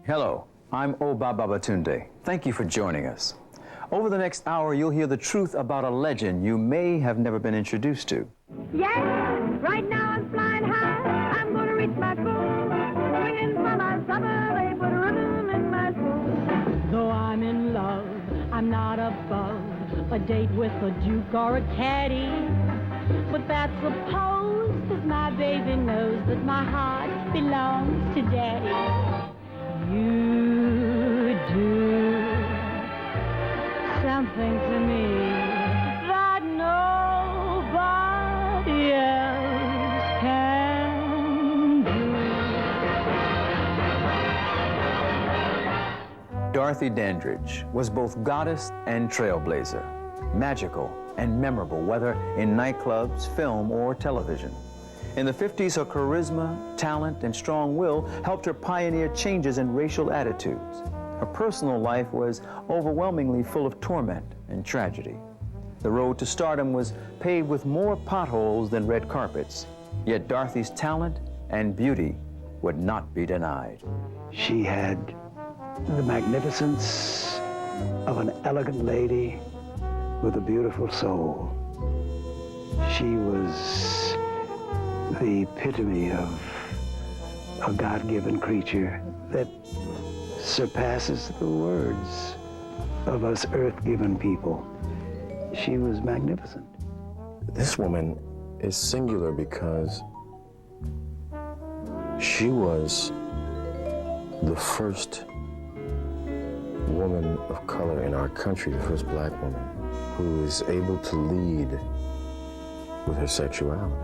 Hello, I'm Obba Babatundé. Thank you for joining us. Over the next hour, you'll hear the truth about a legend you may have never been introduced to. Yeah, right now I'm flying high. I'm gonna reach my goal. Swinging for my summer, they put a rhythm in my soul. Though I'm in love, I'm not above a date with a duke or a caddy. But that's supposed, 'cause my baby knows that my heart belongs to daddy. You do something to me that nobody else can do. Dorothy Dandridge was both goddess and trailblazer, magical and memorable, whether in nightclubs, film, or television. In the 50s, her charisma, talent, and strong will helped her pioneer changes in racial attitudes. Her personal life was overwhelmingly full of torment and tragedy. The road to stardom was paved with more potholes than red carpets, yet Dorothy's talent and beauty would not be denied. She had the magnificence of an elegant lady with a beautiful soul. She was the epitome of a God-given creature that surpasses the words of us earth-given people. She was magnificent. This woman is singular because she was the first woman of color in our country, the first black woman, who is able to lead with her sexuality.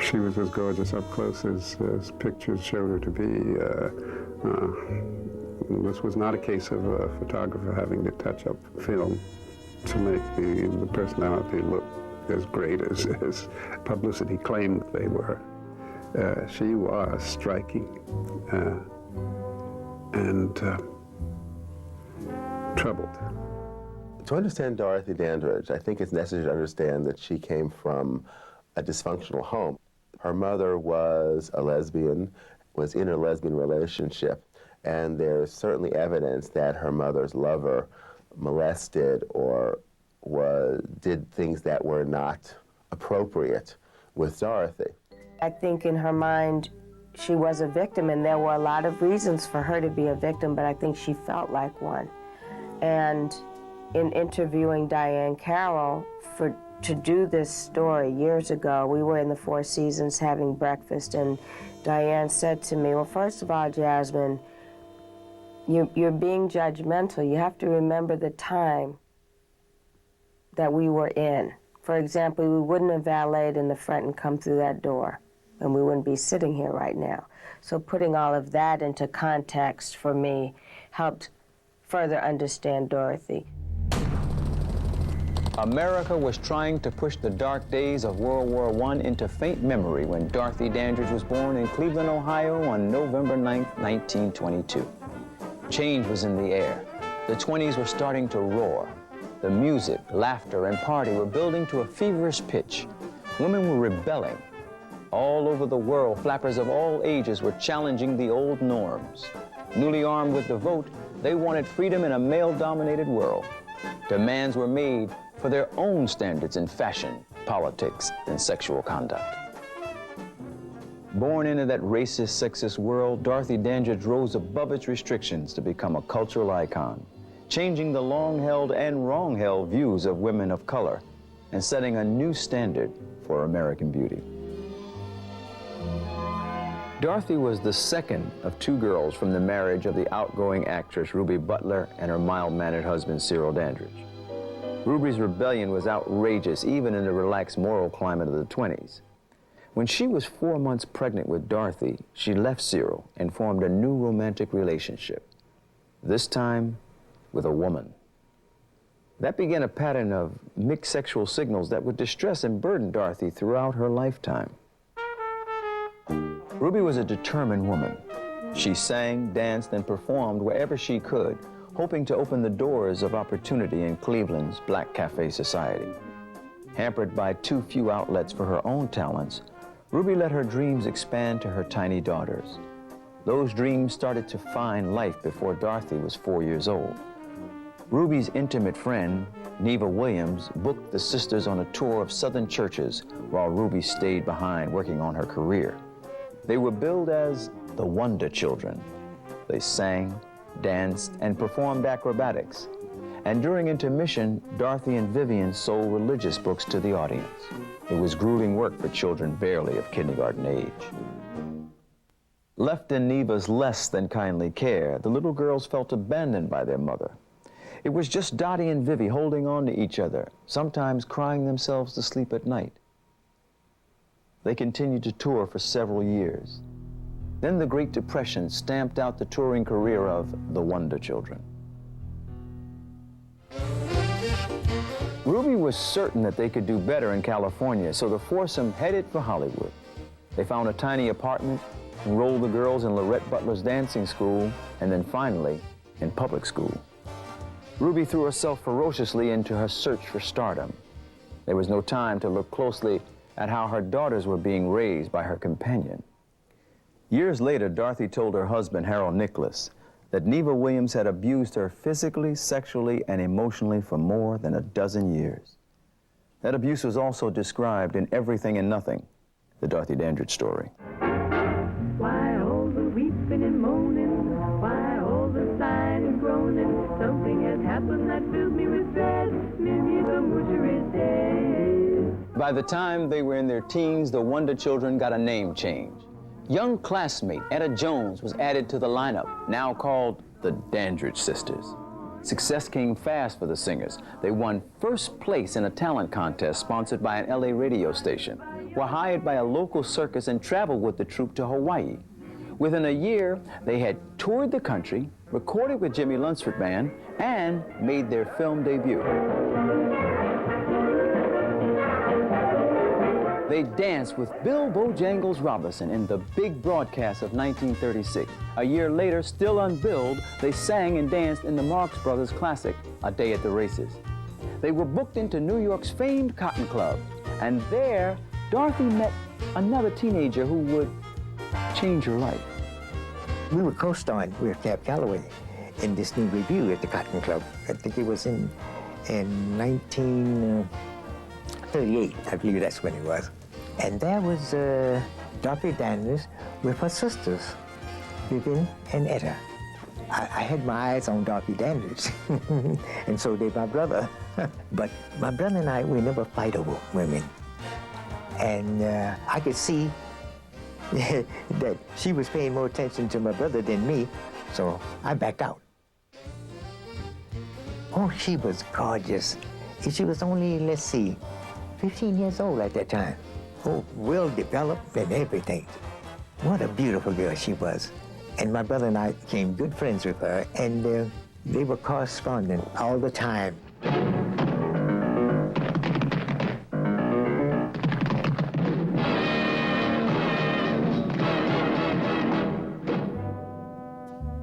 She was as gorgeous up close as pictures showed her to be. This was not a case of a photographer having to touch up film to make the personality look as great as publicity claimed they were. She was striking and troubled. To understand Dorothy Dandridge, I think it's necessary to understand that she came from a dysfunctional home. Her mother was a lesbian, was in a lesbian relationship, and there's certainly evidence that her mother's lover molested or did things that were not appropriate with Dorothy. I think in her mind, she was a victim, and there were a lot of reasons for her to be a victim, but I think she felt like one. And in interviewing Diane Carroll to do this story years ago, we were in the Four Seasons having breakfast, and Diane said to me, well, first of all, Jasmine, you're being judgmental. You have to remember the time that we were in. For example, we wouldn't have valeted in the front and come through that door, and we wouldn't be sitting here right now. So putting all of that into context for me helped further understand Dorothy. America was trying to push the dark days of World War I into faint memory when Dorothy Dandridge was born in Cleveland, Ohio on November 9, 1922. Change was in the air. The 20s were starting to roar. The music, laughter, and party were building to a feverish pitch. Women were rebelling. All over the world, flappers of all ages were challenging the old norms. Newly armed with the vote, they wanted freedom in a male-dominated world. Demands were made for their own standards in fashion, politics, and sexual conduct. Born into that racist, sexist world, Dorothy Dandridge rose above its restrictions to become a cultural icon, changing the long-held and wrong-held views of women of color and setting a new standard for American beauty. Dorothy was the second of two girls from the marriage of the outgoing actress Ruby Butler and her mild-mannered husband Cyril Dandridge. Ruby's rebellion was outrageous even in the relaxed moral climate of the 20s. When she was 4 months pregnant with Dorothy, she left Cyril and formed a new romantic relationship, this time with a woman. That began a pattern of mixed sexual signals that would distress and burden Dorothy throughout her lifetime. Ruby was a determined woman. She sang, danced, and performed wherever she could, hoping to open the doors of opportunity in Cleveland's Black Cafe society. Hampered by too few outlets for her own talents, Ruby let her dreams expand to her tiny daughters. Those dreams started to find life before Dorothy was 4 years old. Ruby's intimate friend, Neva Williams, booked the sisters on a tour of Southern churches while Ruby stayed behind working on her career. They were billed as the Wonder Children. They sang, danced, and performed acrobatics. And during intermission, Dorothy and Vivian sold religious books to the audience. It was grueling work for children barely of kindergarten age. Left in Neva's less than kindly care, the little girls felt abandoned by their mother. It was just Dottie and Vivi holding on to each other, sometimes crying themselves to sleep at night. They continued to tour for several years. Then the Great Depression stamped out the touring career of the Wonder Children. Ruby was certain that they could do better in California, so the foursome headed for Hollywood. They found a tiny apartment, enrolled the girls in Lorette Butler's dancing school, and then finally in public school. Ruby threw herself ferociously into her search for stardom. There was no time to look closely at how her daughters were being raised by her companion. Years later, Dorothy told her husband, Harold Nicholas, that Neva Williams had abused her physically, sexually, and emotionally for more than a dozen years. That abuse was also described in Everything and Nothing, the Dorothy Dandridge story. Why all the weeping and moaning? Why all the sighing and groaning? Something has happened that fills me with dread. Maybe the musher is dead. By the time they were in their teens, the Wonder Children got a name change. Young classmate Etta Jones was added to the lineup, now called the Dandridge Sisters. Success came fast for the singers. They won first place in a talent contest sponsored by an LA radio station, were hired by a local circus, and traveled with the troupe to Hawaii. Within a year, they had toured the country, recorded with Jimmy Lunceford Band, and made their film debut. They danced with Bill Bojangles Robinson in the big broadcast of 1936. A year later, still unbilled, they sang and danced in the Marx Brothers classic, A Day at the Races. They were booked into New York's famed Cotton Club, and there, Dorothy met another teenager who would change her life. We were co-starring with Cab Calloway in this new review at the Cotton Club. I think it was in 1938, I believe that's when it was. And there was Dorothy Dandridge with her sisters, Vivian and Etta. I had my eyes on Dorothy Dandridge, and so did my brother. But my brother and I, we never fight over women. And I could see that she was paying more attention to my brother than me, so I backed out. Oh, she was gorgeous. She was only, let's see, 15 years old at that time. Oh, well developed and everything. What a beautiful girl she was. And my brother and I became good friends with her, and they were corresponding all the time.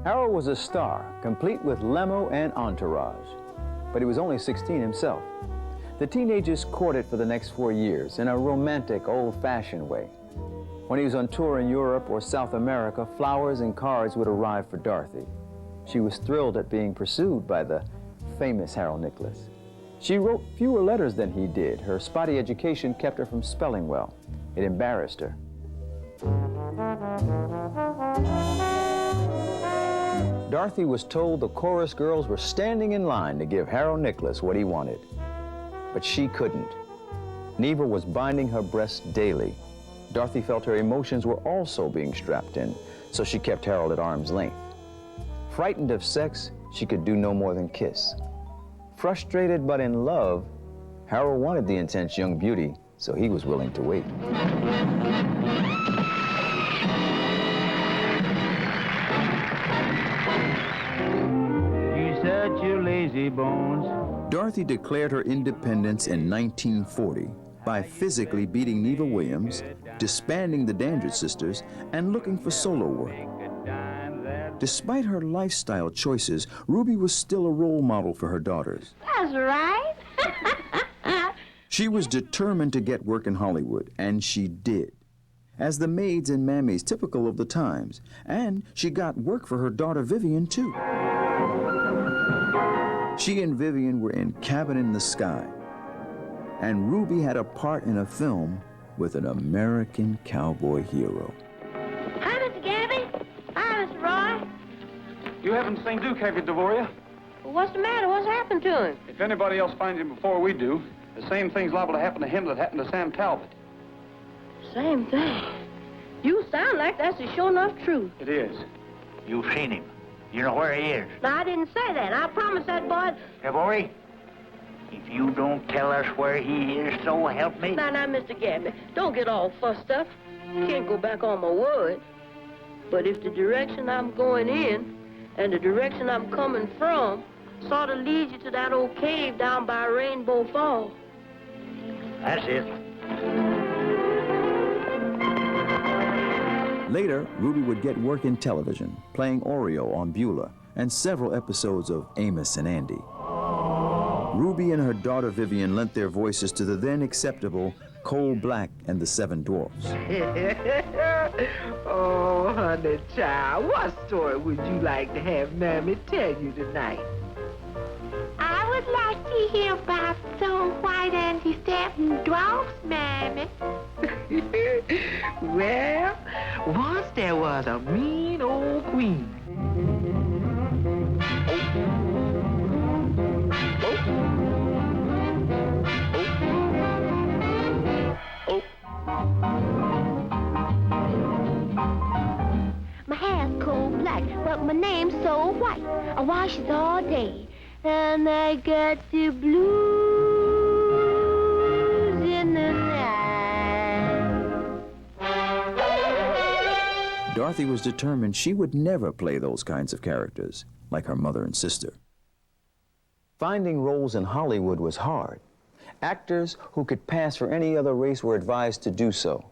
Harold was a star, complete with limo and entourage, but he was only 16 himself. The teenagers courted for the next 4 years in a romantic, old-fashioned way. When he was on tour in Europe or South America, flowers and cards would arrive for Dorothy. She was thrilled at being pursued by the famous Harold Nicholas. She wrote fewer letters than he did. Her spotty education kept her from spelling well. It embarrassed her. Dorothy was told the chorus girls were standing in line to give Harold Nicholas what he wanted. But she couldn't. Neva was binding her breasts daily. Dorothy felt her emotions were also being strapped in, so she kept Harold at arm's length. Frightened of sex, she could do no more than kiss. Frustrated but in love, Harold wanted the intense young beauty, so he was willing to wait. get your lazy bones. Dorothy declared her independence in 1940 by physically beating Neva Williams, disbanding the Dandridge sisters, and looking for solo work. Despite her lifestyle choices, Ruby was still a role model for her daughters. That's right. She was determined to get work in Hollywood, and she did. As the maids and mammies typical of the times, and she got work for her daughter Vivian, too. She and Vivian were in Cabin in the Sky, and Ruby had a part in a film with an American cowboy hero. Hi, Mr. Gabby. Hi, Mr. Roy. You haven't seen Duke, have you, Devoria? Well, what's the matter? What's happened to him? If anybody else finds him before we do, the same thing's liable to happen to him that happened to Sam Talbot. Same thing. You sound like that's the sure enough truth. It is. You've seen him. You know where he is. No, I didn't say that. I promised that boy. Devory, if you don't tell us where he is, so help me. Now, Mr. Gabby, don't get all fussed up. Can't go back on my word. But if the direction I'm going in and the direction I'm coming from sort of leads you to that old cave down by Rainbow Falls. That's it. Later, Ruby would get work in television, playing Oreo on Beulah, and several episodes of Amos and Andy. Ruby and her daughter Vivian lent their voices to the then acceptable Coal Black and the Seven Dwarfs. Oh, honey child, what story would you like to have Mammy tell you tonight? I would like to hear about Snow White and the Seven Dwarfs, Mammy. Well, once there was a mean old queen. My hair's coal black, but my name's so white. I wash it all day, and I get the blues in the night. Dorothy was determined she would never play those kinds of characters, like her mother and sister. Finding roles in Hollywood was hard. Actors who could pass for any other race were advised to do so.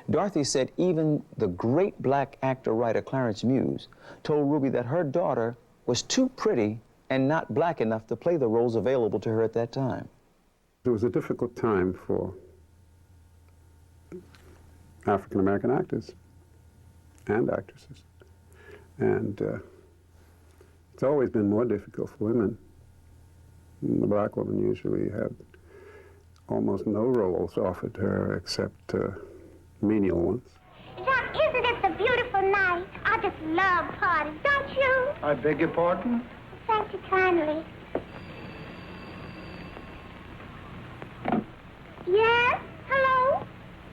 Dorothy said even the great black actor-writer Clarence Muse told Ruby that her daughter was too pretty and not black enough to play the roles available to her at that time. It was a difficult time for African-American actors and actresses. And it's always been more difficult for women. And the black woman usually had almost no roles offered to her except menial ones. Now, isn't it a beautiful night? I just love parties, don't you? I beg your pardon? Thank you kindly. Yes? Hello?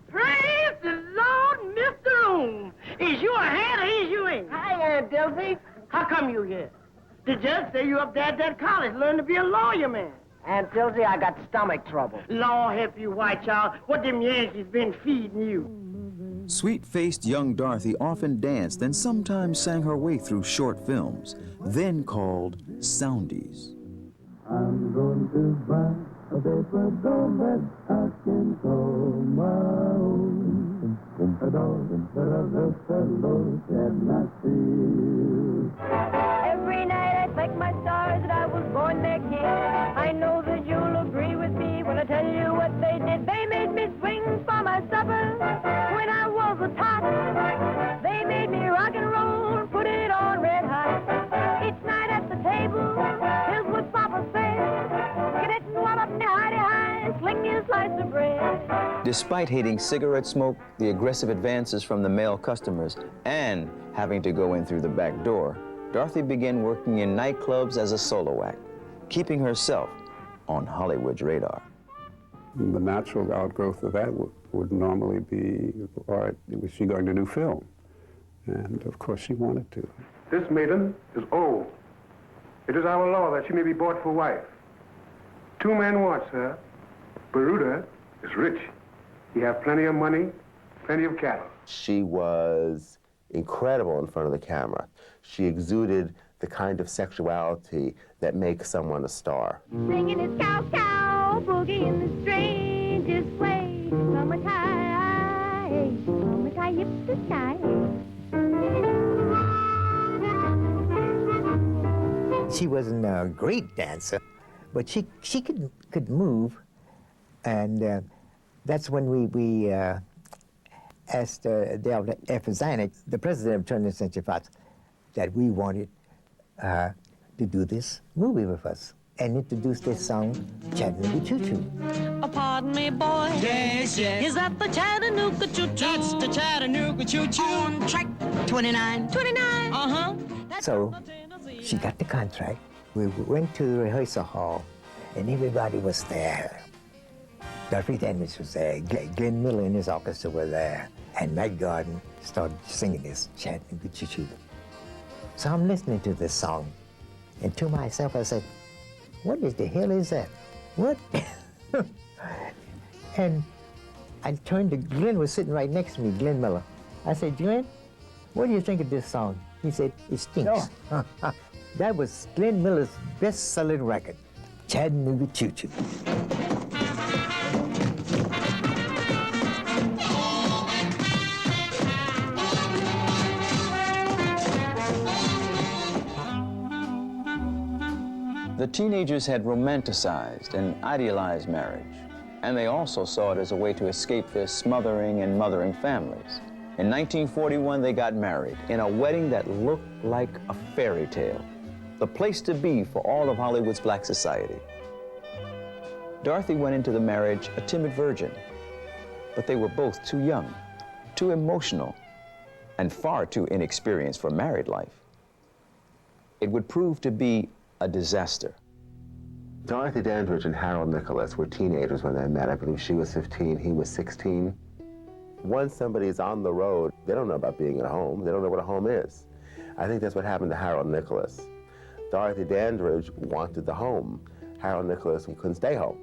Praise the Lord, Mr. Room. Is you ahead or is you in? Hi, Aunt Delphi. How come you here? The judge say you up there at that college, learn to be a lawyer, man. Aunt Dilsey, I got stomach trouble. Lord help you, white child. What them Yankees been feeding you? Sweet-faced young Dorothy often danced and sometimes sang her way through short films, then called soundies. I'm going to buy a paper doll that I can call my own. A doll that other fellows cannot see. Every night I thank my stars that I was born their king. I know that you'll agree with me when I tell you what they did. They made me swing for my supper when I was a tot. They made me rock and roll, put it on red hot. Each night at the table, here's what Papa said. Get it and swab up the high, sling me a slice of bread. Despite hating cigarette smoke, the aggressive advances from the male customers, and having to go in through the back door, Dorothy began working in nightclubs as a solo act, keeping herself on Hollywood's radar. The natural outgrowth of that would normally be, all right, was she going to do film? And of course she wanted to. This maiden is old. It is our law that she may be bought for wife. 2 men wants her. Baruda is rich. He have plenty of money, plenty of cattle. She was incredible in front of the camera. She exuded the kind of sexuality that makes someone a star. Singing his cow-cow, boogie in the strangest way. Summertime, summertime, yippee-ki-yay. She wasn't a great dancer, but she could move, and that's when we asked Dale F. Zanuck, the president of 20th Century Fox, that we wanted to do this movie with us and introduce this song, Chattanooga Choo Choo. Oh, pardon me, boy. Yes, yes. Is that the Chattanooga Choo Choo? That's the Chattanooga Choo Choo. On track 29. 29. Uh-huh. So she got the contract. We went to the rehearsal hall, and everybody was there. Dorothy Dandridge was there. Glenn Miller and his orchestra were there. And Matt Garden started singing this Chattanooga Choo Choo. So I'm listening to this song, and to myself I said, what the hell is that? What? And I turned to Glenn, was sitting right next to me, Glenn Miller. I said, Glenn, what do you think of this song? He said, it stinks. Oh. That was Glenn Miller's best-selling record, Chattanooga Choo Choo. The teenagers had romanticized and idealized marriage, and they also saw it as a way to escape their smothering and mothering families. In 1941, they got married in a wedding that looked like a fairy tale, the place to be for all of Hollywood's black society. Dorothy went into the marriage a timid virgin, but they were both too young, too emotional, and far too inexperienced for married life. It would prove to be a disaster. Dorothy Dandridge and Harold Nicholas were teenagers when they met. I believe she was 15, he was 16. Once somebody's on the road, they don't know about being at home. They don't know what a home is. I think that's what happened to Harold Nicholas. Dorothy Dandridge wanted the home. Harold Nicholas couldn't stay home.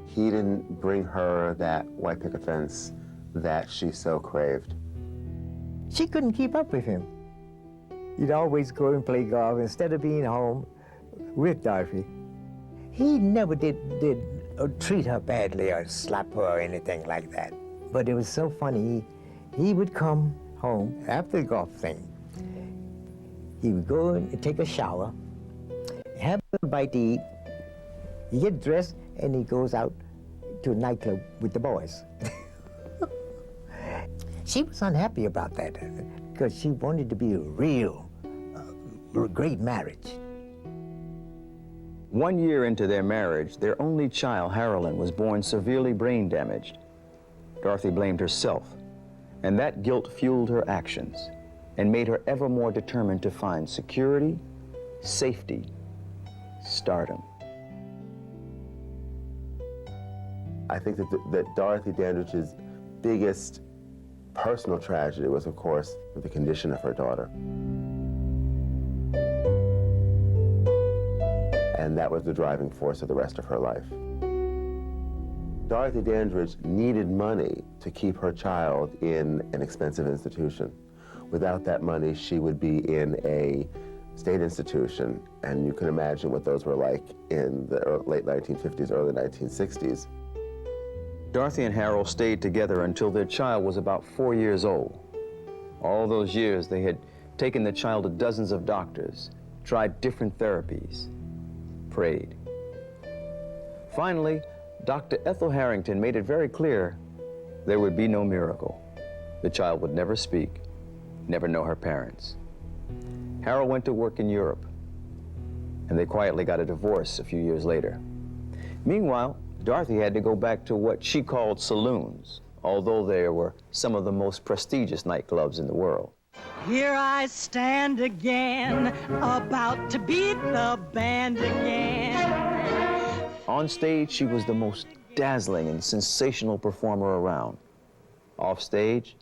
He didn't bring her that white picket fence that she so craved. She couldn't keep up with him. He'd always go and play golf instead of being home with Dorothy. He never did treat her badly or slap her or anything like that. But it was so funny. He would come home after the golf thing. He would go and take a shower, have a bite to eat, he get dressed, and he goes out to a nightclub with the boys. She was unhappy about that because she wanted to be a real great marriage. 1 year into their marriage, their only child, Harolyn, was born severely brain damaged. Dorothy blamed herself, and that guilt fueled her actions and made her ever more determined to find security, safety, stardom. I think that Dorothy Dandridge's biggest personal tragedy was, of course, the condition of her daughter. And that was the driving force of the rest of her life. Dorothy Dandridge needed money to keep her child in an expensive institution. Without that money, she would be in a state institution, and you can imagine what those were like in the late 1950s, early 1960s. Dorothy and Harold stayed together until their child was about 4 years old. All those years, they had taken the child to dozens of doctors, tried different therapies, prayed. Finally, Dr. Ethel Harrington made it very clear there would be no miracle. The child would never speak, never know her parents. Harold went to work in Europe, and they quietly got a divorce a few years later. Meanwhile, Dorothy had to go back to what she called saloons, although they were some of the most prestigious nightclubs in the world. Here I stand again, about to beat the band again. On stage, she was the most dazzling and sensational performer around. Off stage,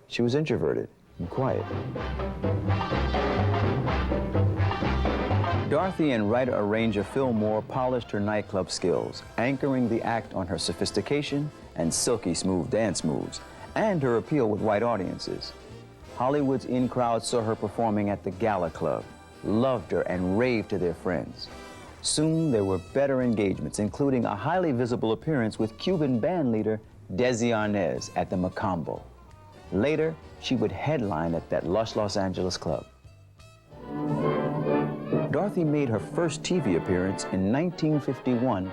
she was introverted and quiet. Dorothy and writer-arranger Phil Moore polished her nightclub skills, anchoring the act on her sophistication and silky smooth dance moves, and her appeal with white audiences. Hollywood's in crowd saw her performing at the Gala Club, loved her, and raved to their friends. Soon there were better engagements, including a highly visible appearance with Cuban band leader Desi Arnaz at the Macambo. Later, she would headline at that lush Los Angeles club. Dorothy made her first TV appearance in 1951.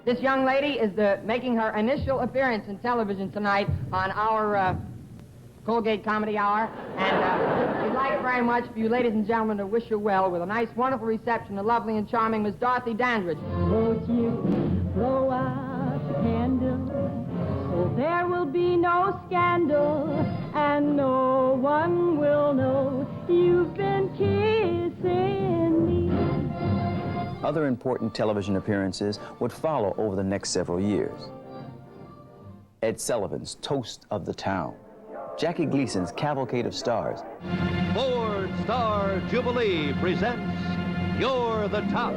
This young lady is making her initial appearance in television tonight on our Colgate Comedy Hour. And we'd like very much for you ladies and gentlemen to wish her well with a nice, wonderful reception, the lovely and charming Miss Dorothy Dandridge. Won't you blow out the candle so there will be no scandal and no one will know you've been kissing me. Other important television appearances would follow over the next several years. Ed Sullivan's Toast of the Town, Jackie Gleason's Cavalcade of Stars. Ford Star Jubilee presents You're the Top.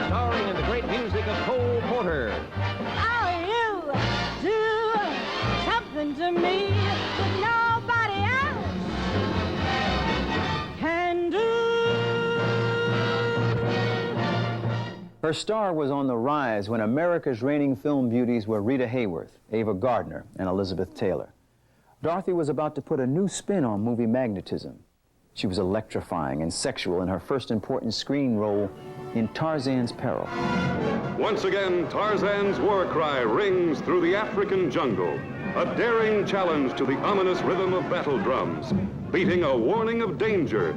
Starring in the great music of Cole Porter. Oh, you do something to me that nobody else can do. Her star was on the rise when America's reigning film beauties were Rita Hayworth, Ava Gardner, and Elizabeth Taylor. Dorothy was about to put a new spin on movie magnetism. She was electrifying and sexual in her first important screen role in Tarzan's Peril. Once again, Tarzan's war cry rings through the African jungle, a daring challenge to the ominous rhythm of battle drums, beating a warning of danger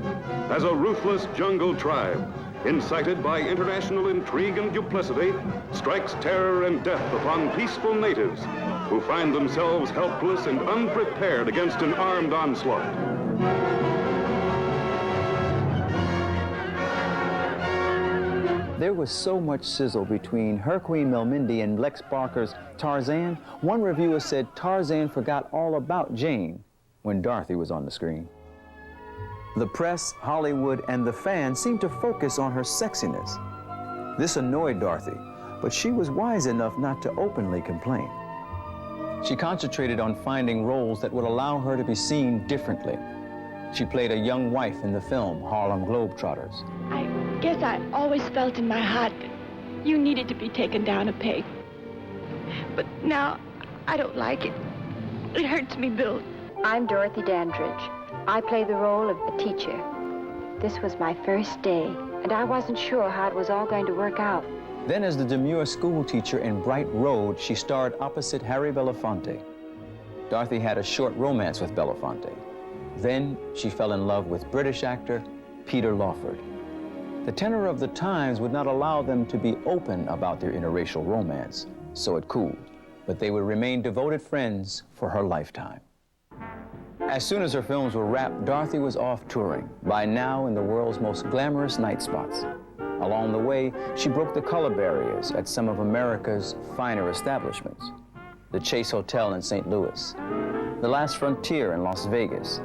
as a ruthless jungle tribe, incited by international intrigue and duplicity, strikes terror and death upon peaceful natives who find themselves helpless and unprepared against an armed onslaught. There was so much sizzle between her Queen Melmindy and Lex Barker's Tarzan, one reviewer said Tarzan forgot all about Jane when Dorothy was on the screen. The press, Hollywood, and the fans seemed to focus on her sexiness. This annoyed Dorothy, but she was wise enough not to openly complain. She concentrated on finding roles that would allow her to be seen differently. She played a young wife in the film Harlem Globetrotters. I guess I always felt in my heart that you needed to be taken down a peg. But now I don't like it. It hurts me, Bill. I'm Dorothy Dandridge. I play the role of a teacher. This was my first day, and I wasn't sure how it was all going to work out. Then as the demure school teacher in Bright Road, she starred opposite Harry Belafonte. Dorothy had a short romance with Belafonte. Then she fell in love with British actor Peter Lawford. The tenor of the times would not allow them to be open about their interracial romance, so it cooled, but they would remain devoted friends for her lifetime. As soon as her films were wrapped, Dorothy was off touring, by now in the world's most glamorous night spots. Along the way, she broke the color barriers at some of America's finer establishments. The Chase Hotel in St. Louis, the Last Frontier in Las Vegas,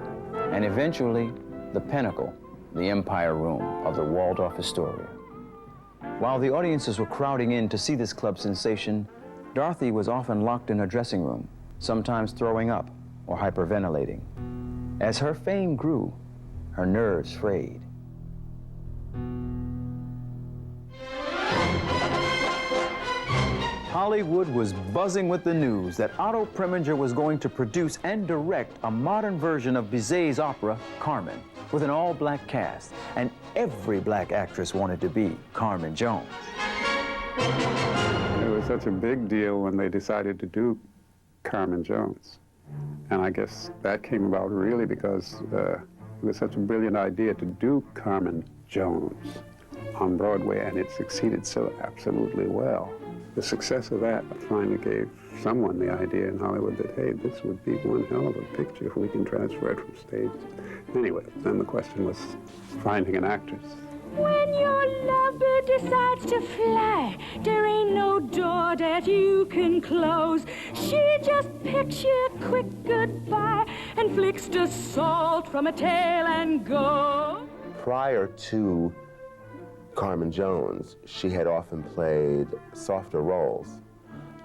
and eventually, the Pinnacle, the Empire Room of the Waldorf Astoria. While the audiences were crowding in to see this club sensation, Dorothy was often locked in her dressing room, sometimes throwing up or hyperventilating. As her fame grew, her nerves frayed. Hollywood was buzzing with the news that Otto Preminger was going to produce and direct a modern version of Bizet's opera, Carmen, with an all-black cast, and every black actress wanted to be Carmen Jones. It was such a big deal when they decided to do Carmen Jones. And I guess that came about really because it was such a brilliant idea to do Carmen Jones on Broadway, and it succeeded so absolutely well. The success of that finally gave someone the idea in Hollywood that, hey, this would be one hell of a picture if we can transfer it from stage. Anyway, then the question was finding an actress. When your lovebird decides to fly, there ain't no door that you can close. She just picks you a quick goodbye and flicks the salt from a tail and goes. Prior to Carmen Jones, she had often played softer roles.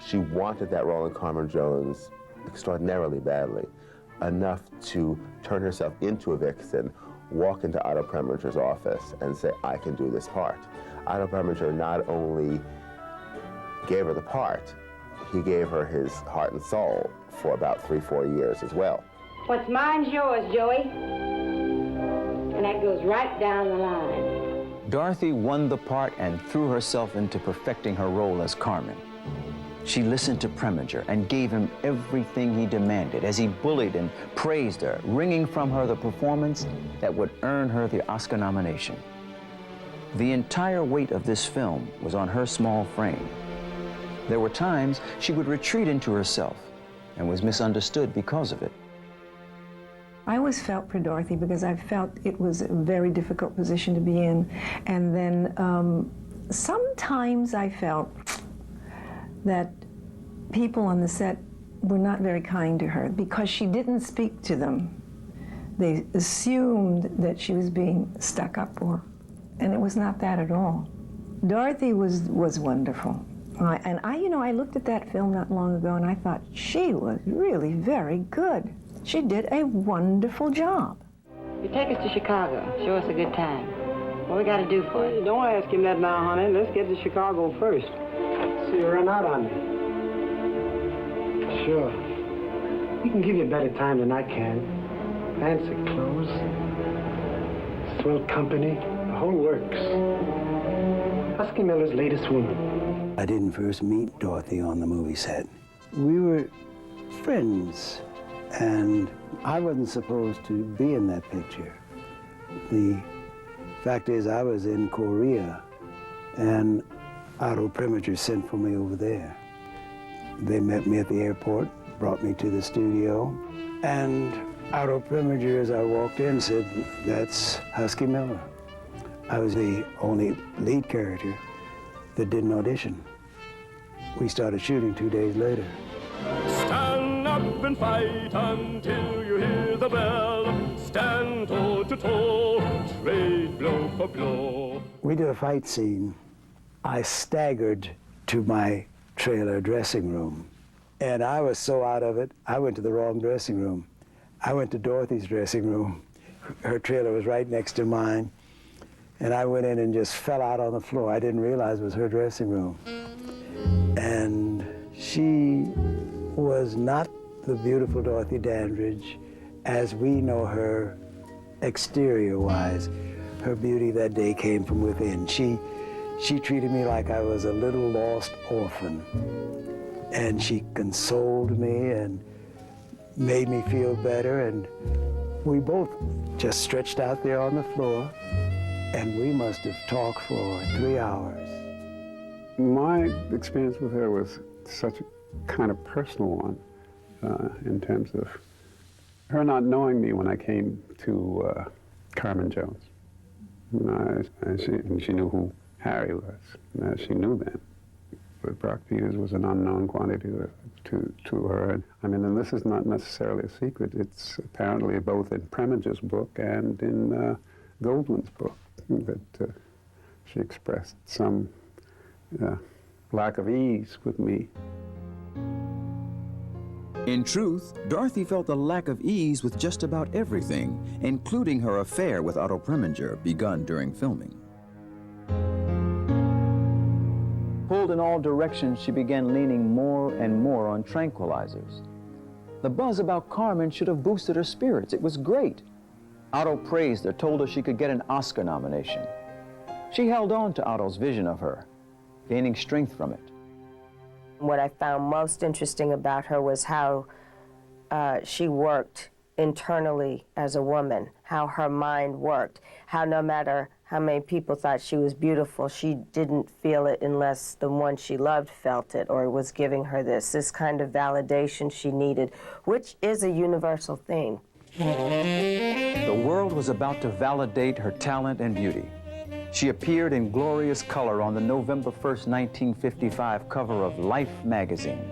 She wanted that role in Carmen Jones extraordinarily badly, enough to turn herself into a vixen, walk into Otto Preminger's office and say, I can do this part. Otto Preminger not only gave her the part, he gave her his heart and soul for about 3-4 years as well. What's mine's yours, Joey. And that goes right down the line. Dorothy won the part and threw herself into perfecting her role as Carmen. She listened to Preminger and gave him everything he demanded as he bullied and praised her, wringing from her the performance that would earn her the Oscar nomination. The entire weight of this film was on her small frame. There were times she would retreat into herself and was misunderstood because of it. I always felt for Dorothy because I felt it was a very difficult position to be in. And then sometimes I felt that people on the set were not very kind to her because she didn't speak to them. They assumed that she was being stuck up for, and it was not that at all. Dorothy was wonderful. And I looked at that film not long ago and I thought she was really very good. She did a wonderful job. You take us to Chicago, show us a good time. What we got to do for it? Don't ask him that now, honey. Let's get to Chicago first. So you run out on me. Sure. We can give you a better time than I can. Fancy clothes, swell company, the whole works. Husky Miller's latest woman. I didn't first meet Dorothy on the movie set. We were friends, and I wasn't supposed to be in that picture. The fact is, I was in Korea, and Otto Preminger sent for me over there. They met me at the airport, brought me to the studio, and Otto Preminger, as I walked in, said, "That's Husky Miller." I was the only lead character that didn't audition. We started shooting 2 days later. Stand up and fight until you hear the bell. Stand toe to toe, trade blow for blow. We did a fight scene. I staggered to my trailer dressing room, and I was so out of it, I went to the wrong dressing room. I went to Dorothy's dressing room. Her trailer was right next to mine, and I went in and just fell out on the floor. I didn't realize it was her dressing room. And she was not the beautiful Dorothy Dandridge as we know her exterior-wise. Her beauty that day came from within. She treated me like I was a little lost orphan. And she consoled me and made me feel better. And we both just stretched out there on the floor, and we must have talked for 3 hours. My experience with her was such a kind of personal one in terms of her not knowing me when I came to Carmen Jones. She knew who Harry was. She knew then. But Brock Peters was an unknown quantity to her. I mean, and this is not necessarily a secret. It's apparently both in Preminger's book and in Goldwyn's book that she expressed some lack of ease with me. In truth, Dorothy felt a lack of ease with just about everything, including her affair with Otto Preminger, begun during filming. Pulled in all directions, she began leaning more and more on tranquilizers. The buzz about Carmen should have boosted her spirits. It was great. Otto praised her, told her she could get an Oscar nomination. She held on to Otto's vision of her, gaining strength from it. What I found most interesting about her was how she worked internally as a woman, how her mind worked, how no matter how many people thought she was beautiful, she didn't feel it unless the one she loved felt it or was giving her this kind of validation she needed, which is a universal thing. The world was about to validate her talent and beauty. She appeared in glorious color on the November 1st, 1955 cover of Life magazine.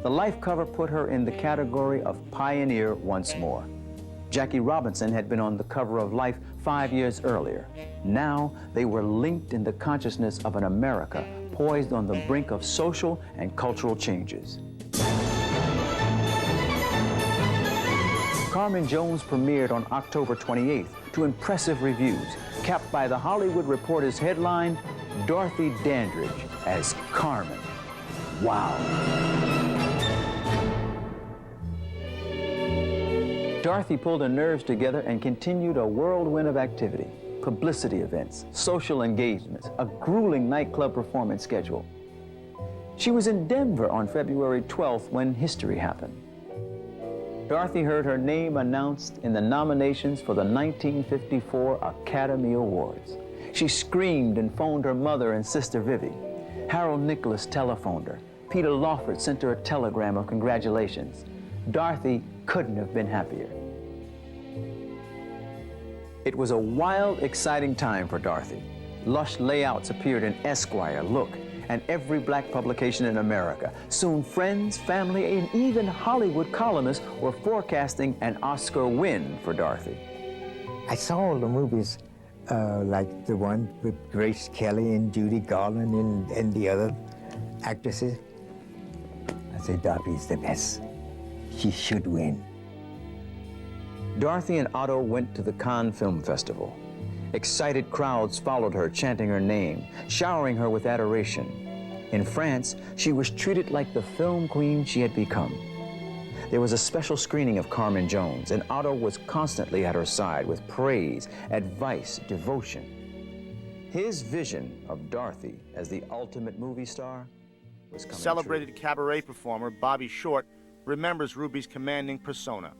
The Life cover put her in the category of pioneer once more. Jackie Robinson had been on the cover of Life 5 years earlier. Now they were linked in the consciousness of an America poised on the brink of social and cultural changes. Carmen Jones premiered on October 28th to impressive reviews, capped by The Hollywood Reporter's headline, Dorothy Dandridge as Carmen. Wow. Dorothy pulled her nerves together and continued a whirlwind of activity. Publicity events, social engagements, a grueling nightclub performance schedule. She was in Denver on February 12th when history happened. Dorothy heard her name announced in the nominations for the 1954 Academy Awards. She screamed and phoned her mother and sister Vivi. Harold Nicholas telephoned her. Peter Lawford sent her a telegram of congratulations. Dorothy couldn't have been happier. It was a wild, exciting time for Dorothy. Lush layouts appeared in Esquire, Look, and every black publication in America. Soon friends, family, and even Hollywood columnists were forecasting an Oscar win for Dorothy. I saw all the movies, like the one with Grace Kelly and Judy Garland and the other actresses. I said, Dorothy's the best. She should win. Dorothy and Otto went to the Cannes Film Festival. Excited crowds followed her, chanting her name, showering her with adoration. In France, she was treated like the film queen she had become. There was a special screening of Carmen Jones, and Otto was constantly at her side with praise, advice, devotion. His vision of Dorothy as the ultimate movie star was coming Celebrated cabaret performer Bobby Short remembers Ruby's commanding persona.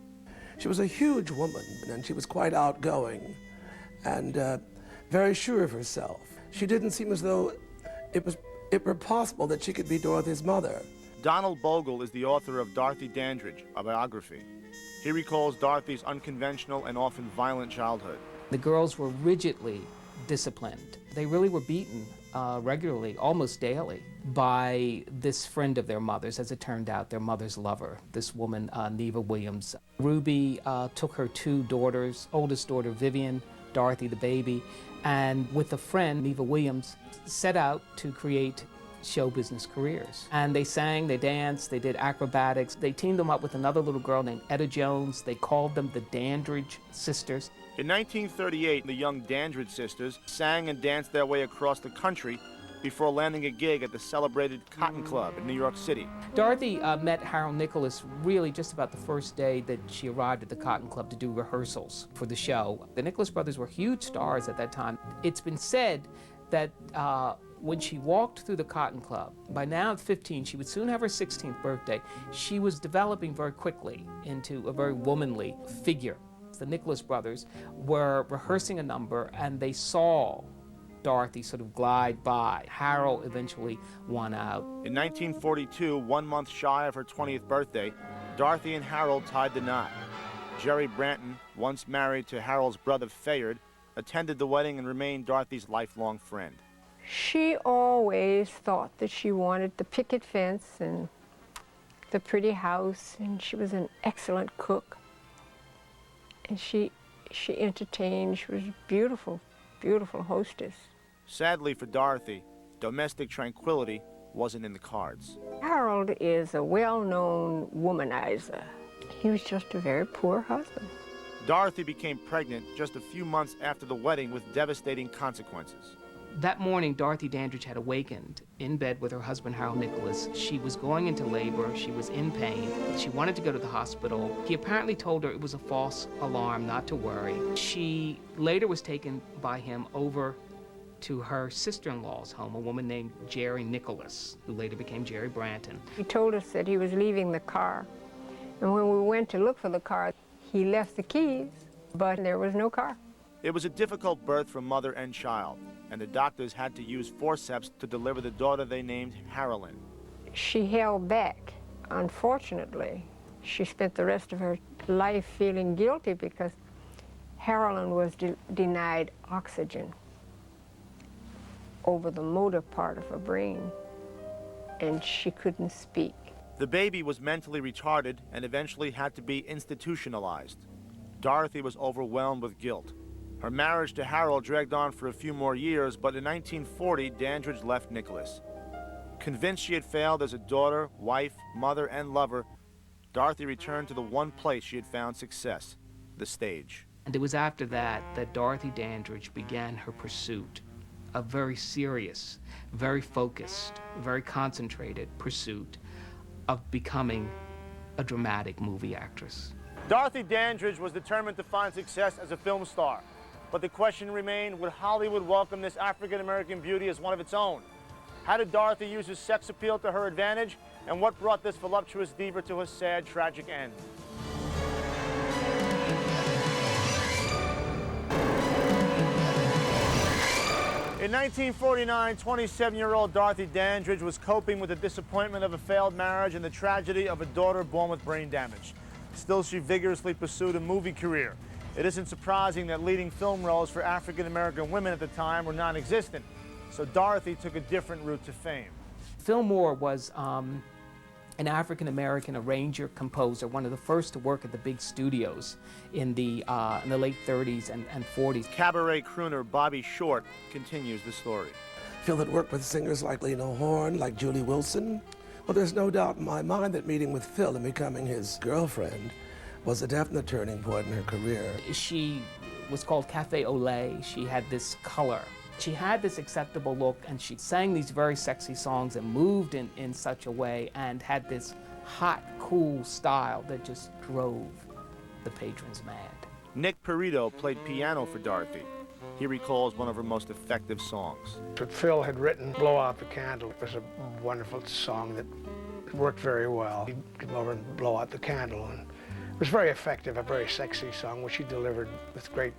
She was a huge woman, and she was quite outgoing and very sure of herself. She didn't seem as though it were possible that she could be Dorothy's mother. Donald Bogle is the author of Dorothy Dandridge, a biography. He recalls Dorothy's unconventional and often violent childhood. The girls were rigidly disciplined. They really were beaten regularly, almost daily, by this friend of their mother's, as it turned out, their mother's lover, this woman, Neva Williams. Ruby took her two daughters, oldest daughter Vivian, Dorothy the baby, and with a friend, Neva Williams, set out to create show business careers. And they sang, they danced, they did acrobatics. They teamed them up with another little girl named Etta Jones. They called them the Dandridge Sisters. In 1938, the young Dandridge sisters sang and danced their way across the country before landing a gig at the celebrated Cotton Club in New York City. Dorothy met Harold Nicholas really just about the first day that she arrived at the Cotton Club to do rehearsals for the show. The Nicholas brothers were huge stars at that time. It's been said that when she walked through the Cotton Club, by now at 15, she would soon have her 16th birthday, she was developing very quickly into a very womanly figure. The Nicholas brothers were rehearsing a number and they saw Dorothy sort of glide by. Harold eventually won out. In 1942, 1 month shy of her 20th birthday, Dorothy and Harold tied the knot. Jerry Branton, once married to Harold's brother Fayard, attended the wedding and remained Dorothy's lifelong friend. She always thought that she wanted the picket fence and the pretty house, and she was an excellent cook. And she entertained. She was a beautiful, beautiful hostess. Sadly for Dorothy, domestic tranquility wasn't in the cards. Harold is a well-known womanizer. He was just a very poor husband. Dorothy became pregnant just a few months after the wedding with devastating consequences. That morning, Dorothy Dandridge had awakened in bed with her husband, Harold Nicholas. She was going into labor. She was in pain. She wanted to go to the hospital. He apparently told her it was a false alarm, not to worry. She later was taken by him over to her sister-in-law's home, a woman named Jerry Nicholas, who later became Jerry Branton. He told us that he was leaving the car. And when we went to look for the car, he left the keys, but there was no car. It was a difficult birth for mother and child, and the doctors had to use forceps to deliver the daughter they named Harolyn. She held back. Unfortunately, she spent the rest of her life feeling guilty because Harolyn was denied oxygen over the motor part of her brain, and she couldn't speak. The baby was mentally retarded and eventually had to be institutionalized. Dorothy was overwhelmed with guilt. Her marriage to Harold dragged on for a few more years, but in 1940, Dandridge left Nicholas. Convinced she had failed as a daughter, wife, mother, and lover, Dorothy returned to the one place she had found success, the stage. And it was after that that Dorothy Dandridge began her pursuit, a very serious, very focused, very concentrated pursuit of becoming a dramatic movie actress. Dorothy Dandridge was determined to find success as a film star. But the question remained, would Hollywood welcome this African-American beauty as one of its own? How did Dorothy use her sex appeal to her advantage? And what brought this voluptuous diva to a sad, tragic end? In 1949, 27-year-old Dorothy Dandridge was coping with the disappointment of a failed marriage and the tragedy of a daughter born with brain damage. Still, she vigorously pursued a movie career. It isn't surprising that leading film roles for African-American women at the time were non-existent, so Dorothy took a different route to fame. Fillmore was an African-American arranger, composer, one of the first to work at the big studios in the late 30s and 40s. Cabaret crooner Bobby Short continues the story. Phil had worked with singers like Lena Horne, like Julie Wilson. Well, there's no doubt in my mind that meeting with Phil and becoming his girlfriend was a definite turning point in her career. She was called Cafe au Lait. She had this color. She had this acceptable look, and she sang these very sexy songs and moved in such a way and had this hot, cool style that just drove the patrons mad. Nick Perito played piano for Dorothy. He recalls one of her most effective songs. But Phil had written Blow Out the Candle. It was a wonderful song that worked very well. He'd come over and blow out the candle, and it was very effective, a very sexy song, which she delivered with great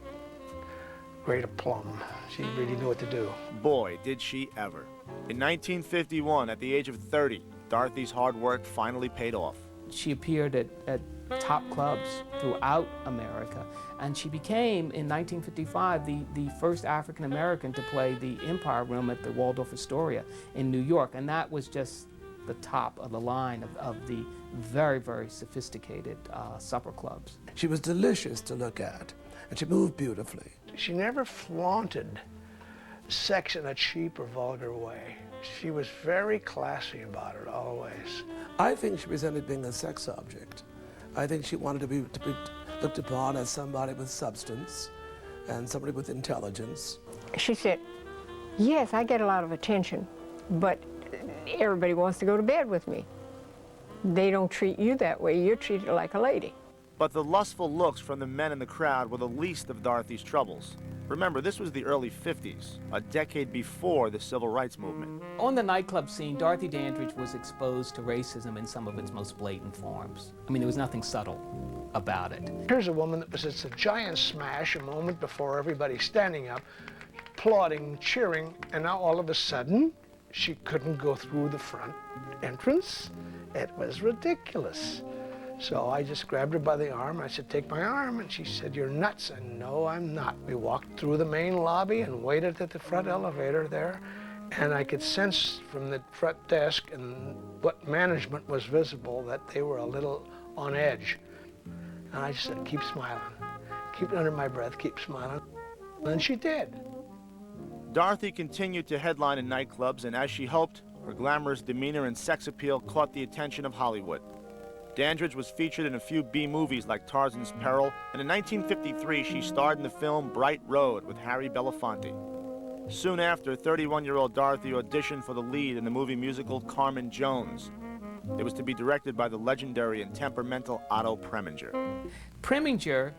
aplomb. She really knew what to do. Boy, did she ever. In 1951, at the age of 30, Dorothy's hard work finally paid off. She appeared at top clubs throughout America, and she became, in 1955, the first African-American to play the Empire Room at the Waldorf Astoria in New York, and that was just the top of the line of the very, very sophisticated supper clubs. She was delicious to look at, and she moved beautifully. She never flaunted sex in a cheap or vulgar way. She was very classy about it, always. I think she resented being a sex object. I think she wanted to be looked upon as somebody with substance and somebody with intelligence. She said, yes, I get a lot of attention, but everybody wants to go to bed with me. They don't treat you that way. You're treated like a lady. But the lustful looks from the men in the crowd were the least of Dorothy's troubles. Remember, this was the early 50s, a decade before the civil rights movement. On the nightclub scene, Dorothy Dandridge was exposed to racism in some of its most blatant forms. I mean, there was nothing subtle about it. Here's a woman that was just a giant smash a moment before everybody standing up, applauding, cheering, and now all of a sudden, she couldn't go through the front entrance. It was ridiculous. So I just grabbed her by the arm. I said, take my arm. And she said, you're nuts. And no, I'm not. We walked through the main lobby and waited at the front elevator there. And I could sense from the front desk and what management was visible that they were a little on edge. And I just said, keep smiling. Keep it under my breath, keep smiling. And she did. Dorothy continued to headline in nightclubs, and as she hoped, her glamorous demeanor and sex appeal caught the attention of Hollywood. Dandridge was featured in a few B-movies like Tarzan's Peril, and in 1953 she starred in the film Bright Road with Harry Belafonte. Soon after, 31-year-old Dorothy auditioned for the lead in the movie musical Carmen Jones. It was to be directed by the legendary and temperamental Otto Preminger. Preminger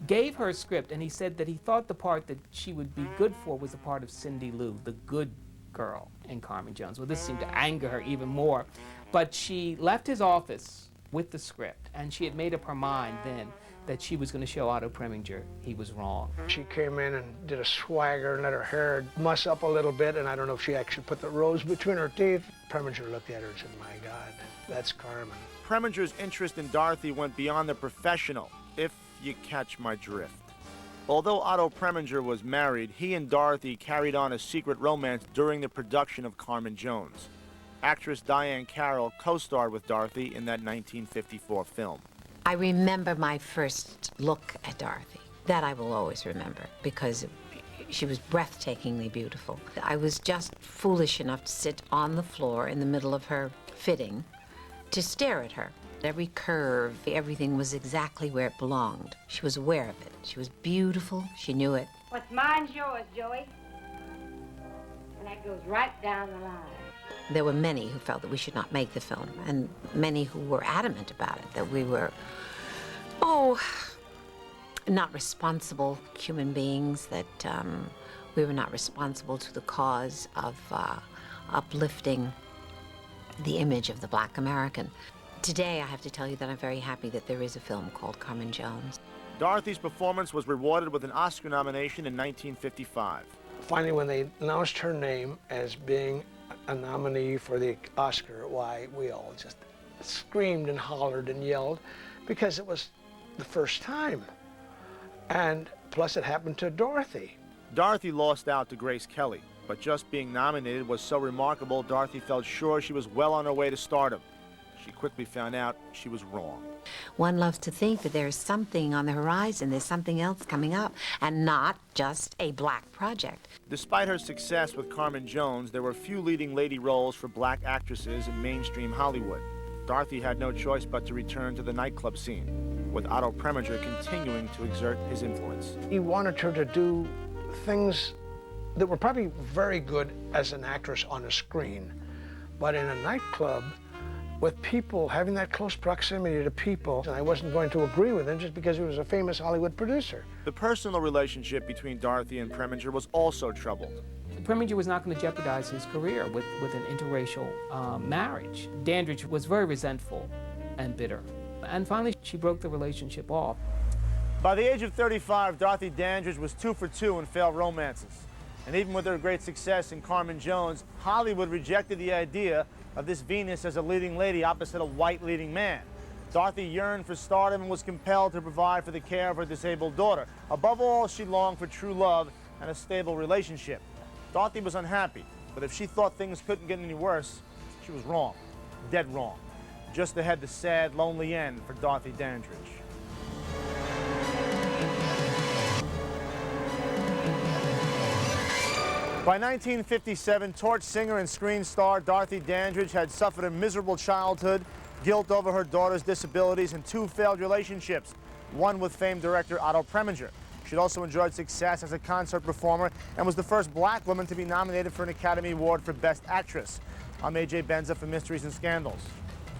gave her a script, and he said that he thought the part that she would be good for was the part of Cindy Lou, the good girl in Carmen Jones. Well, this seemed to anger her even more. But she left his office with the script, and she had made up her mind then that she was going to show Otto Preminger he was wrong. She came in and did a swagger and let her hair muss up a little bit, and I don't know if she actually put the rose between her teeth. Preminger looked at her and said, my God, that's Carmen. Preminger's interest in Dorothy went beyond the professional, if you catch my drift. Although Otto Preminger was married, he and Dorothy carried on a secret romance during the production of Carmen Jones. Actress Diane Carroll co-starred with Dorothy in that 1954 film. I remember my first look at Dorothy. That I will always remember because she was breathtakingly beautiful. I was just foolish enough to sit on the floor in the middle of her fitting to stare at her. Every curve, everything was exactly where it belonged. She was aware of it. She was beautiful. She knew it. What's mine's yours, Joey. And that goes right down the line. There were many who felt that we should not make the film, and many who were adamant about it, that we were, not responsible human beings, that we were not responsible to the cause of uplifting the image of the Black American. Today, I have to tell you that I'm very happy that there is a film called Carmen Jones. Dorothy's performance was rewarded with an Oscar nomination in 1955. Finally, when they announced her name as being a nominee for the Oscar, why, we all just screamed and hollered and yelled, because it was the first time. And plus it happened to Dorothy. Dorothy lost out to Grace Kelly, but just being nominated was so remarkable, Dorothy felt sure she was well on her way to stardom. She quickly found out she was wrong. One loves to think that there's something on the horizon, there's something else coming up, and not just a Black project. Despite her success with Carmen Jones, there were few leading lady roles for Black actresses in mainstream Hollywood. Dorothy had no choice but to return to the nightclub scene, with Otto Preminger continuing to exert his influence. He wanted her to do things that were probably very good as an actress on a screen, but in a nightclub, with people, having that close proximity to people, and I wasn't going to agree with him just because he was a famous Hollywood producer. The personal relationship between Dorothy and Preminger was also troubled. Preminger was not going to jeopardize his career with an interracial marriage. Dandridge was very resentful and bitter. And finally, she broke the relationship off. By the age of 35, Dorothy Dandridge was 2 for 2 in failed romances. And even with her great success in Carmen Jones, Hollywood rejected the idea of this Venus as a leading lady opposite a white leading man. Dorothy yearned for stardom and was compelled to provide for the care of her disabled daughter. Above all, she longed for true love and a stable relationship. Dorothy was unhappy, but if she thought things couldn't get any worse, she was wrong, dead wrong. Just ahead, the sad, lonely end for Dorothy Dandridge. By 1957, torch singer and screen star Dorothy Dandridge had suffered a miserable childhood, guilt over her daughter's disabilities, and 2 failed relationships, one with famed director Otto Preminger. She'd also enjoyed success as a concert performer and was the first Black woman to be nominated for an Academy Award for Best Actress. I'm A.J. Benza for Mysteries and Scandals.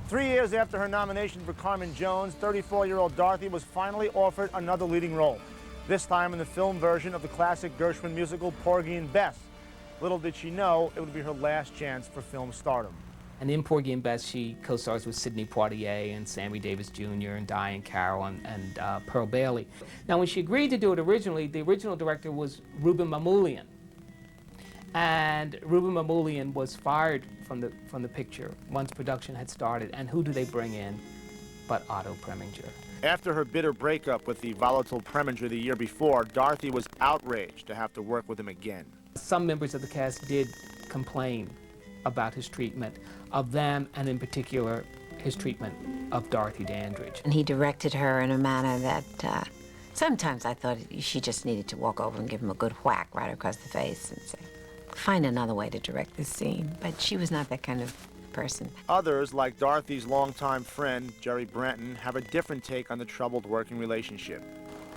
3 years after her nomination for Carmen Jones, 34-year-old Dorothy was finally offered another leading role, this time in the film version of the classic Gershwin musical Porgy and Bess. Little did she know it would be her last chance for film stardom. And in Porgy and Bess, she co-stars with Sidney Poitier and Sammy Davis Jr. and Diane Carroll and Pearl Bailey. Now, when she agreed to do it originally, the original director was Reuben Mamoulian. And Reuben Mamoulian was fired from the picture once production had started. And who do they bring in but Otto Preminger? After her bitter breakup with the volatile Preminger the year before, Dorothy was outraged to have to work with him again. Some members of the cast did complain about his treatment of them, and in particular, his treatment of Dorothy Dandridge. And he directed her in a manner that sometimes I thought she just needed to walk over and give him a good whack right across the face and say, find another way to direct this scene. But she was not that kind of person. Others, like Dorothy's longtime friend, Jerry Branton, have a different take on the troubled working relationship.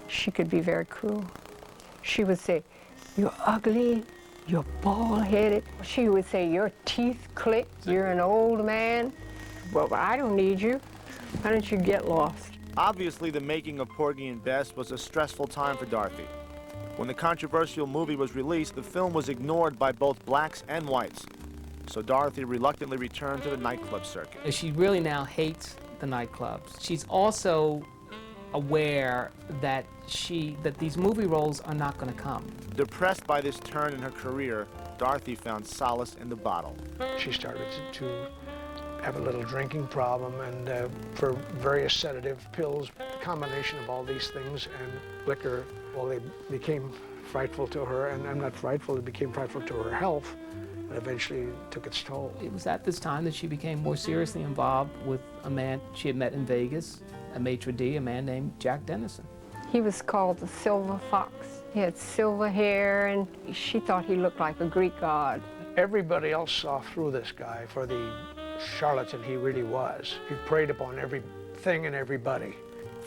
She could be very cruel. She would say, you're ugly, you're bald-headed. She would say, your teeth click, you're an old man. Well, I don't need you. Why don't you get lost? Obviously, the making of Porgy and Bess was a stressful time for Dorothy. When the controversial movie was released, the film was ignored by both blacks and whites. So Dorothy reluctantly returned to the nightclub circuit. She really now hates the nightclubs. She's also aware that these movie roles are not going to come. Depressed by this turn in her career, Dorothy found solace in the bottle. She started to have a little drinking problem, and for various sedative pills, the combination of all these things and liquor, well, they became frightful to her, and I'm not frightful, it became frightful to her health, and eventually took its toll. It was at this time that she became more seriously involved with a man she had met in Vegas, a maitre d', a man named Jack Dennison. He was called the Silver Fox. He had silver hair, and she thought he looked like a Greek god. Everybody else saw through this guy for the charlatan he really was. He preyed upon every thing in everybody.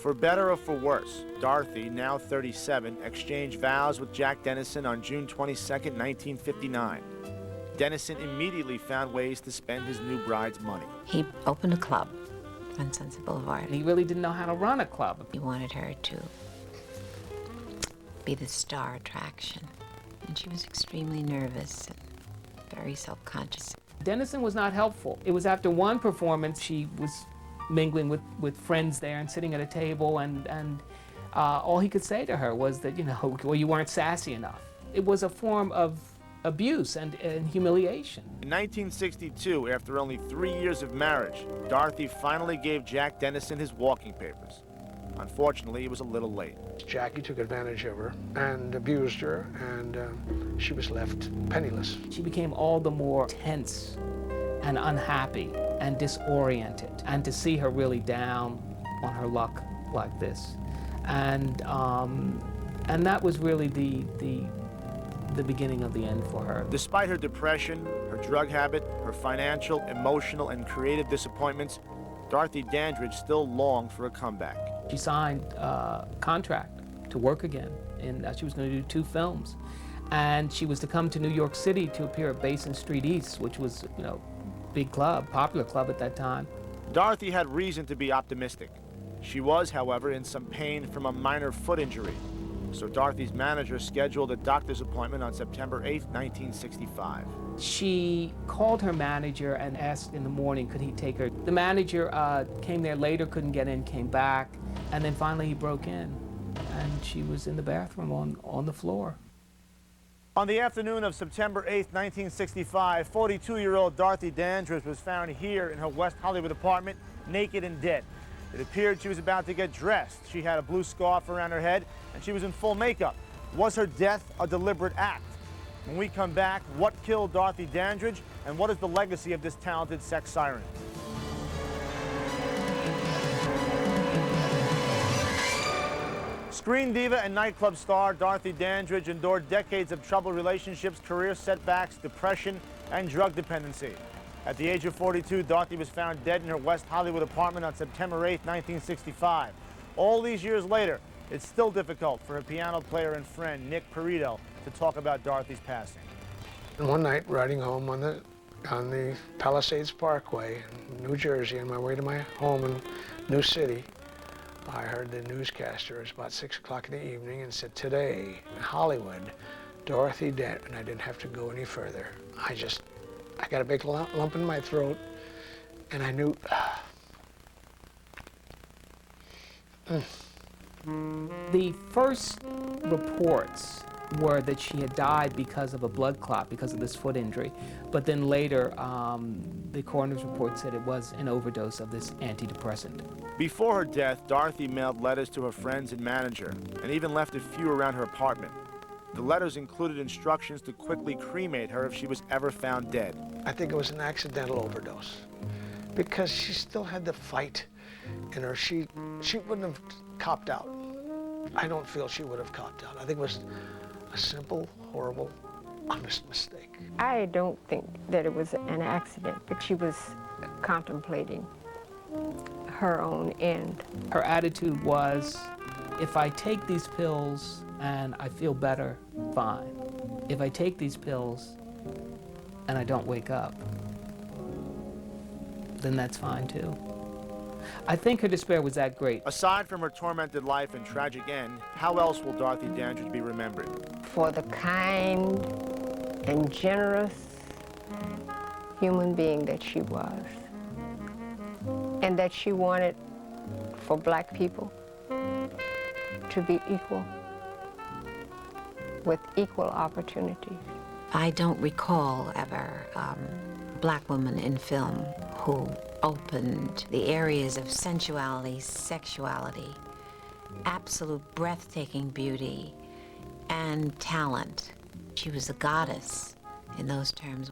For better or for worse, Dorothy, now 37, exchanged vows with Jack Dennison on June 22, 1959. Dennison immediately found ways to spend his new bride's money. He opened a club on Sunset Boulevard. He really didn't know how to run a club. He wanted her to be the star attraction, and she was extremely nervous and very self-conscious. Dennison was not helpful. It was after one performance she was mingling with friends there and sitting at a table, and all he could say to her was that, you know, well, you weren't sassy enough. It was a form of abuse and humiliation. In 1962, after only 3 years of marriage, Dorothy finally gave Jack Dennison his walking papers. Unfortunately, it was a little late. Jackie took advantage of her and abused her, and she was left penniless. She became all the more tense and unhappy and disoriented, and to see her really down on her luck like this. And that was really the beginning of the end for her. Despite her depression, her drug habit, her financial, emotional, and creative disappointments, Dorothy Dandridge still longed for a comeback. She signed a contract to work again, and she was going to do 2 films. And she was to come to New York City to appear at Basin Street East, which was, you know, big club, popular club at that time. Dorothy had reason to be optimistic. She was, however, in some pain from a minor foot injury. So Dorothy's manager scheduled a doctor's appointment on September 8, 1965. She called her manager and asked in the morning could he take her. The manager came there later, couldn't get in, came back, and then finally he broke in, and she was in the bathroom on the floor. On the afternoon of September 8, 1965, 42-year-old Dorothy Dandridge was found here in her West Hollywood apartment, naked and dead. It appeared she was about to get dressed. She had a blue scarf around her head, and she was in full makeup. Was her death a deliberate act? When we come back, what killed Dorothy Dandridge, and what is the legacy of this talented sex siren? Screen diva and nightclub star Dorothy Dandridge endured decades of troubled relationships, career setbacks, depression, and drug dependency. At the age of 42, Dorothy was found dead in her West Hollywood apartment on September 8, 1965. All these years later, it's still difficult for her piano player and friend, Nick Perito, to talk about Dorothy's passing. And one night, riding home on the Palisades Parkway in New Jersey, on my way to my home in New City, I heard the newscaster. It was about 6 o'clock in the evening, and said, today in Hollywood, Dorothy Dandridge, and I didn't have to go any further. I got a big lump in my throat, and I knew. The first reports were that she had died because of a blood clot, because of this foot injury. But then later, the coroner's report said it was an overdose of this antidepressant. Before her death, Dorothy mailed letters to her friends and manager, and even left a few around her apartment. The letters included instructions to quickly cremate her if she was ever found dead. I think it was an accidental overdose, because she still had the fight in her. She wouldn't have copped out. I don't feel she would have copped out. I think it was a simple, horrible, honest mistake. I don't think that it was an accident, but she was contemplating her own end. Her attitude was, if I take these pills and I feel better, fine. If I take these pills and I don't wake up, then that's fine too. I think her despair was that great. Aside from her tormented life and tragic end, how else will Dorothy Dandridge be remembered? For the kind and generous human being that she was, and that she wanted for black people to be equal, with equal opportunities. I don't recall ever a black woman in film who opened the areas of sensuality, sexuality, absolute breathtaking beauty, and talent. She was a goddess in those terms.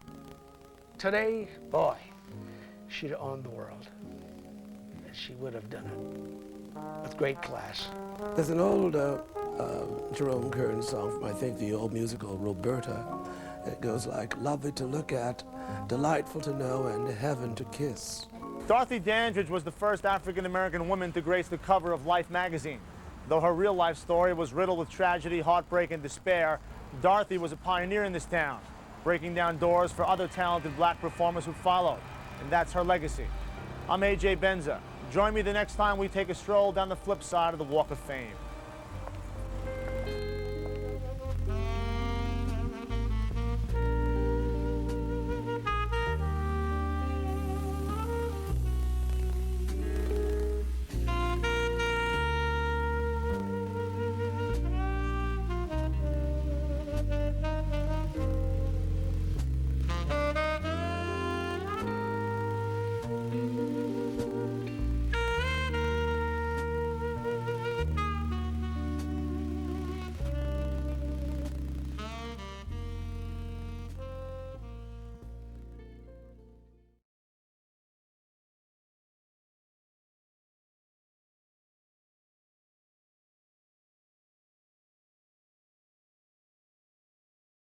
Today, boy, she'd have owned the world. And she would have done it with great class. There's an old Jerome Kern song from, I think, the old musical Roberta. It goes like, lovely to look at, delightful to know, and heaven to kiss. Dorothy Dandridge was the first African-American woman to grace the cover of Life magazine. Though her real-life story was riddled with tragedy, heartbreak, and despair, Dorothy was a pioneer in this town, breaking down doors for other talented black performers who followed. And that's her legacy. I'm A.J. Benza. Join me the next time we take a stroll down the flip side of the Walk of Fame.